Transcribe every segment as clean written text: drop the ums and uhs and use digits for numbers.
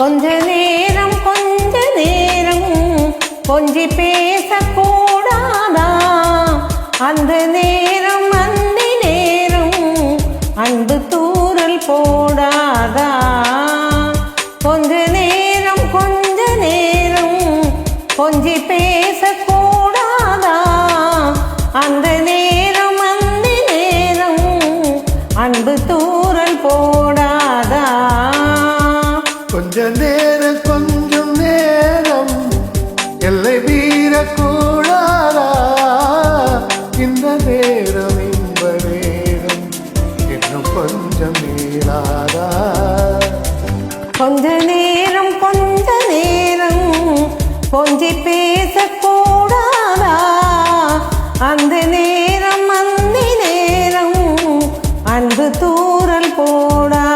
கொஞ்ச நேரம் கொஞ்சி பேசக்கூடாதா? அந்த நேரம் அந்தி நேரம் அன்பு தூறல் போடாதா? கொஞ்ச நேரம் கொஞ்சி பேசக்கூடாதா? அந்த நேரம் அந்தி நேரம் அன்பு தூறல் போடாதா? கொஞ்ச நேரம் கொஞ்சம் நேரம் எல்லை மீறக்கூடாதா? இந்த நேரம் இன்ப நேரம் இன்னும் கொஞ்சம் மீளாதா? கொஞ்ச நேரம் கொஞ்சி பேசக்கூடாதா? அந்த நேரம் அந்தி நேரம் அன்பு தூறல் போடாதா?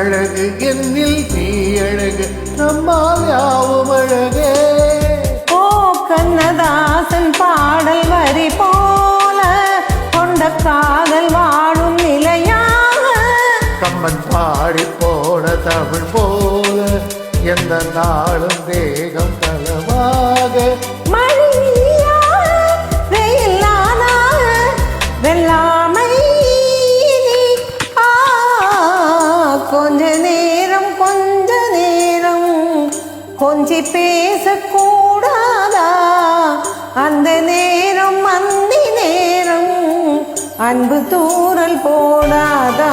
அழகு என்னில் நீ அழகு நம்மால் யாவும் அழகே. ஓ கண்ணதாசன் பாடல் வரி போல கொண்ட காதல் வாழும் நிலையாக கம்மன் பாடி போன தமிழ் போல எந்த நாளும் தேகம் களமாக கொஞ்ச நேரம் கொஞ்சி பேசக்கூடாதா? அந்த நேரம் அந்தி நேரம் அன்பு தூறல் போடாதா?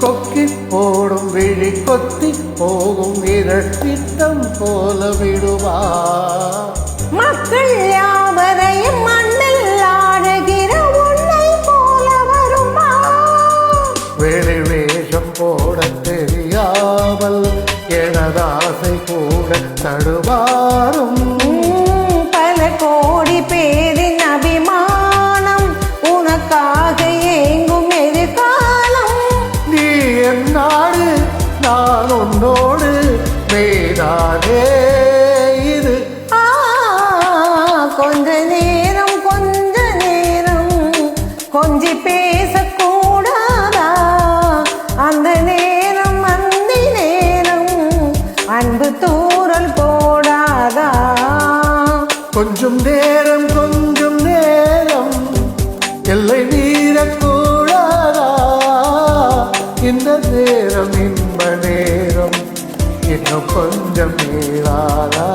கொக்கி போடும் விழி கொத்தி போகும் இரட்டம் போல விடுவா? மக்கள் யாவரையும் மண்ணில் ஆடுகிற உன்னை போல வருமா? வேலை வேஷம் போட தெரியாமல் எனதாசை கூட தடுவாரும். பல கோடி பேரின் அபிமானம் உனக்காக ஏங்கும் எதிர்காலம். நீ என் நாடு நான் உன்னோடு மேலானே இது. கொஞ்ச நேரம் கொஞ்சி பேசக்கூடாதா? அந்த நேரம் அந்தி நேரம் அன்பு தூறல் போடாதா? கொஞ்சம் நேரம் எல்லை மீறக்கூடாதா? இந்த நேரம் இன்ப நேரம் இன்னும் கொஞ்சம் மீளாதா?